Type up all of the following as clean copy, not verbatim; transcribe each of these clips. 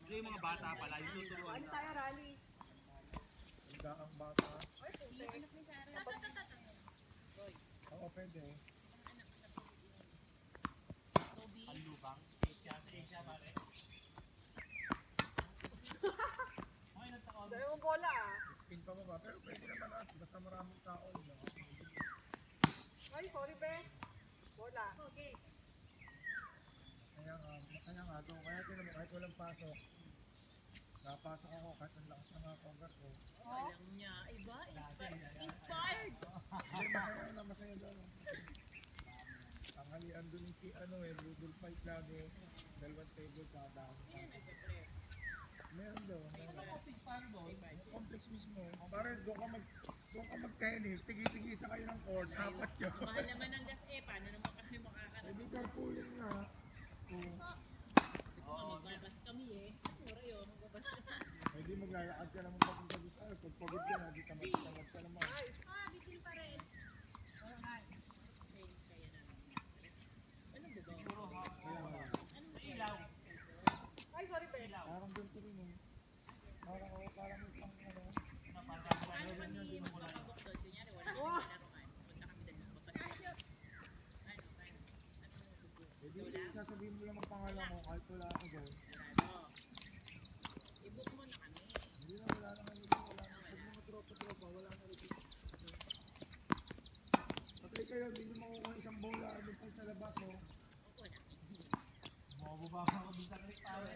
Yung mga bata pala, yung tuturuan. Rally tayo, rally. Handa ang bata. Ay, puti. Oo, pwede. Ang lubang. Asia, pare. Okay, nagtaon. Dahil mong bola ah. Pin pa mo ba? Pero pwede naman natin. Basta maraming tao. Ay, sorry be. Bola. Okay. Masaya nga doon. Kaya tinan mo, kahit walang pasok. Napasok ako kahit ang lakas ng mga cover ko. Alam niya, iba, inspired. Hindi, masaya doon. Tanghalian doon yung Rudolph fight lagi. Dalawang table sa dahon. Meron doon. Complex mismo. Para doon ka mag-tennis, tigi-tigi sa kayo ng court, apat yun. Mahal naman ang gas paano naman kami makakarating? Hindi carpooling nga. Ito magbabas kami mura yun, magbabas kami. Hindi maglalakad ka naman papunta doon sa pag pagod ka na, di tamad ka naman. Bitin pa rin. Kaya naman. Anong bubaw? Anong ilaw? Ay, sorry be. Parang doon ko rin parang yung Paano kami makabok doon? Kunyari, wala kami laruan. Punta kami doon, magbabas kami. Paano? Hindi, sasabihin mo lang ang pangalan ko kahit wala ako doon. I-book mo na kami. Hindi na, wala naman yun. Pag mga tropa, wala na rin. Patay kayo, hindi nyo makukuha isang bola doon pa sa labas mo. Opo na. Makababa ako dun sa click pare.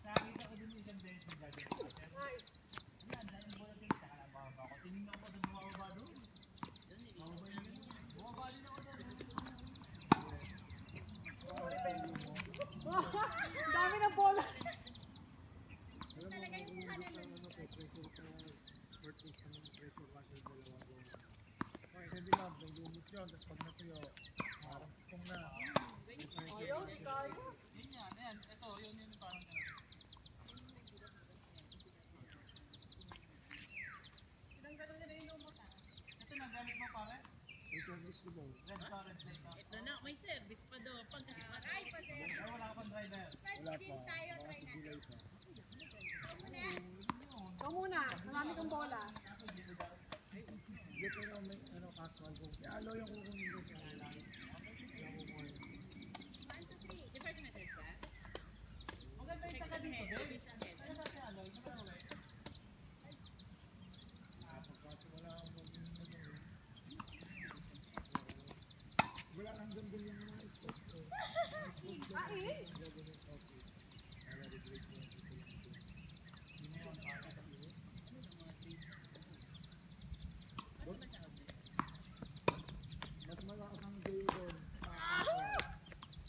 Nakakita ko dun isang beses yung gagawin ko. Pero, yan, dahil bola din, saka nababa ako. Tinignan ko dun bumababa doon. Bumababa yun. Bumababa din ako doon. Dami ng bola. Alam mo, talaga yung mukha naman. Pressure ka, purchase ka ng pressure washer, dalawang bola. Okay, hindi lang, may lumit yun. Tapos pag natuyo, parang kung na. Ayaw, di kaya. Yun yan, ayan. Ito, yun parang gano'n. Sinanggalan nila yung lumot ah. Ito nagamit mo pare? May service ko doon. Red car, red light na. Ito na, may service pa doon. Ay, wala ka pang driver. Wala pa, baka si Gulay pa. Ikaw muna, marami kang bola. Hindi, pero may casual ko. Kaya alo yung kukunin ko siya. Department head ka? Maganda yung taga dito, Dave. Ano ba si Aloy? Ano ba Aloy? Pagpasok wala akong magiging na doon. Wala lang doon yung mga sport ko. Ah, eh? Gagawin yung office. Wala regrets mo. Yun na yun, pare. Mas malakas ang day doon.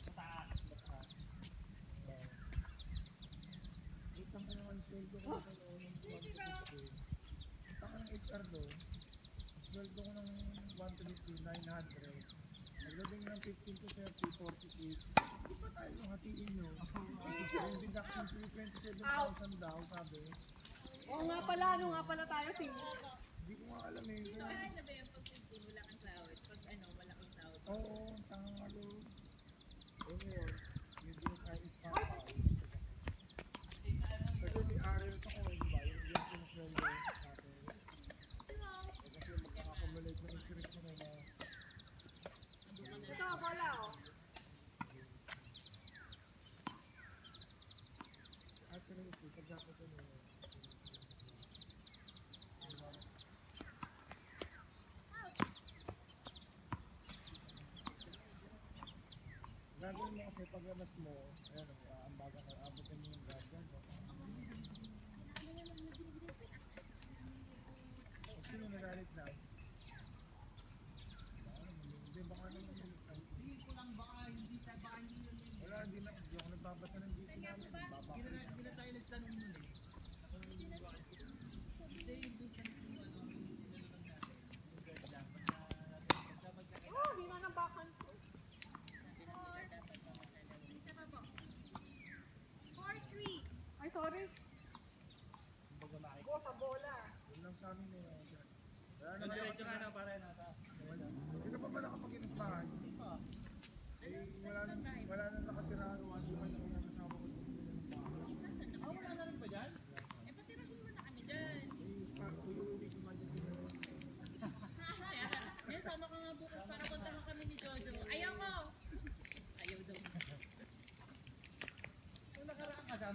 Sa taas. Itang ko naman sweldo ko sa noon ng 150. Itang ko ng HR doon. Sweldo ko ng 150, 900. Pagdating ng 15 to 30, 46. Di ba tayo yung hatiin nyo? Yung deduction sa 27,000 daw, sabi. Oo nga pala, ano nga pala tayo, Hindi ko nga alam eh. Ano ba yung pag 15 wala kang sahod? Pag malaking sahod? Oo, tangang ano. Oo ngayon, yung dinasay is pa. Kasi may RLs ako eh, di ba? Yung pinasweldo sa atin. Kasi magkakakumulate ng interest ko na na. Ito, bola oh. Actually, pagkakot ko na gagawin mo kasi paglamas mo, ayan o, ang baga ka, abutin mo yung gagawin mo. O, sino nagalit na? Hindi, baka naman ulit lang. Hindi ko lang baka hindi yun. Wala, hindi ako nagbabasa ng GC namin. Hindi na tayo nagtanong nun eh. Hindi yung doon siya yung Oh, hindi na nabakan ko.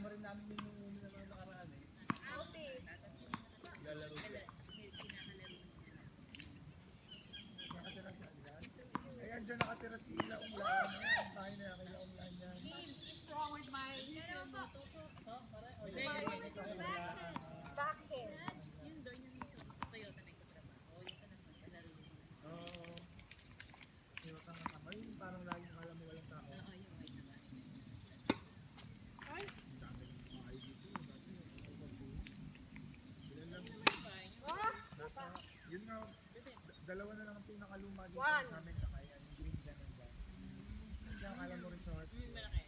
kasama rin namin yung una na mga nakaraan eh. Lalaro siya. Nakatira siya dyan. Ayan dyan nakatira si Ila Umlaan. Ang bahay na kay Ila Umlaan yan. What's wrong with my vision? Bakit? Yun doon yung Toyota na nagtatrabaho. Yung sa naman, kalaro yung Oo. Yung kasama yun parang lagi akala mo walang tao. Oo, yung white na bahay. Ay, Ang dami ng bahay dito. Ang dami ng mga babuo. Ilan lang. ah, Nasa, yun nga, dalawa na lang ang pinakaluma dito One. sa amin. Saka yan, yung green dyan nandyan. Kaya akala mo resort. Malaki.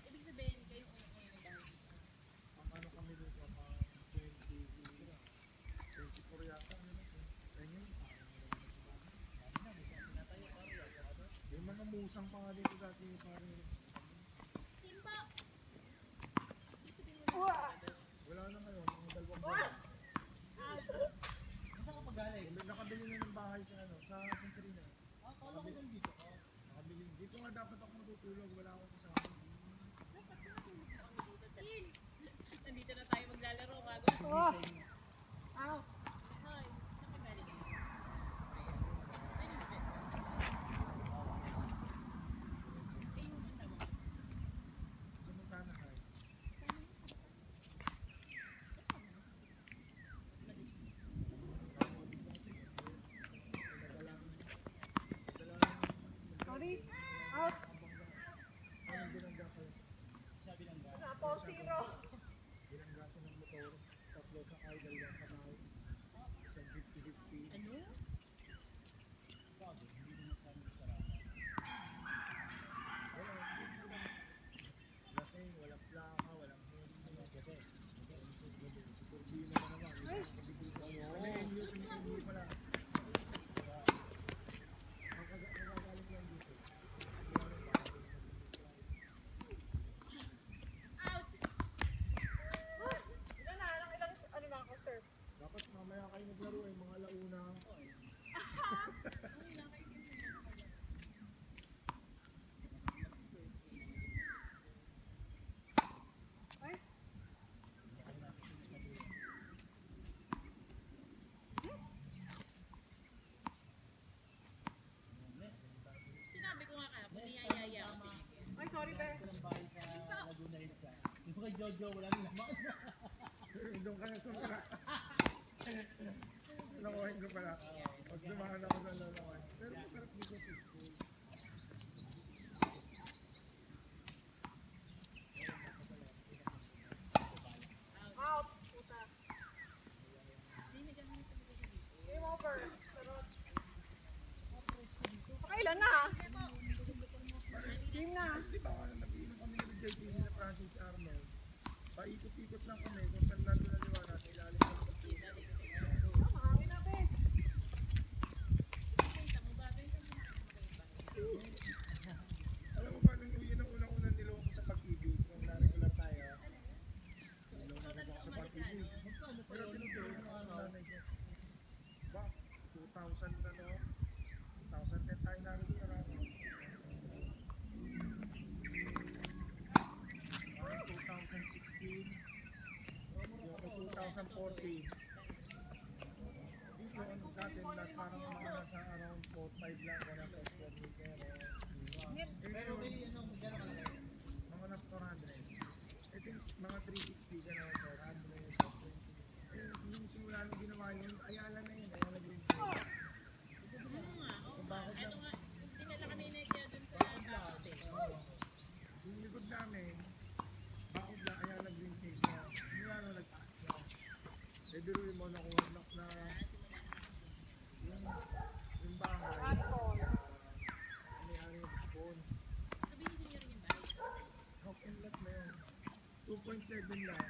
Ibig sabihin, kayo ngayon ang bahay. Ang ano kami dito, pang 24 yata. Ano na? Ayun yun. Yung mga musang pa nga dito dati. Parang uwa. wala na ngayon. Mga dalawang buwan. Saan ka pa galing? Nakabili na ng bahay sa ano, sa Centrina. Akala ko nandito ka. Nakabili. Dito nga dapat ako matutulog. Wala akong kasama. Nandito na tayo maglalaro bago. Oh. Out. Hoy, saan ka galing? Sumunta na kayo. Sorry. Out. Anong binangga kayo? Sabi ng gano'n. Wala po, zero. Binangga ko ng motor. Tatlo sa kay, dalawang kamay. Isang 50-50. Ano? Bago, hindi naman kami sarama. Wala, hindi ko lang. Lasing, walang plaka, walang huli. Kasi, si Turbino na naman. Ano yung news ni Hindi pala. Ang kagagaling lang dito. Ilan na? Ilang, ano na ako, sir? Dapat mamaya kayo naglaro eh, mga launa. Ay, Sinabi ko nga kahapon, niyayaya ako pinigyan. ay, sorry, be. Ito ng bahay sa Laguna Hills. Yung kay Jojo, wala nang laman. Doon ka na sa pala. Lalawain ko pala. Pag dumaan ako sa lalawain. Pero masarap dito sa school. Out. Puta. Hindi nagamit sa mga dito. Game over. Sarot. Pakailan na? Game na. Di ba ako napiinom kami ng JTV na Francis Arnold? Paikot-ikot lang kami kung saan nandun na liwanag. Ilalim ng pagkita. Ah, mahangin na, be. Benta mo ba? Benta mo na Alam mo ba, nung yun ang unang-unang niloko ko sa pag-ibig, nung na-regular tayo, niloko ako sa pag-ibig. Pero tinutuloy ng nanay ko. Ba, 2000 na no? 2010 tayo na-regular ako. Parang 2016, yung 2014. Dito, ano dati, parang mga nasa around 4-5 lang, wala pa square meter. Pero may ano, gano'n ka na kayo? Mga nasa 400. Ito yung mga 360 ka na 400, 420. Eh, yung simula nung ginawa yun, Ayala na yun, Ayala Green Field. Oo nga, oo nga. Ano nga, dinala kami na kaya dun sa bakod eh. Yung likod namin, bakod lang Ayala Green Field na, simula nung nagtaas na. Eh, biruin mo nakuha na yung bahay, Hardball. may-ari ng phone. Sabihin niyo rin yung bahay. Half and lot na yun. 2.7 lang.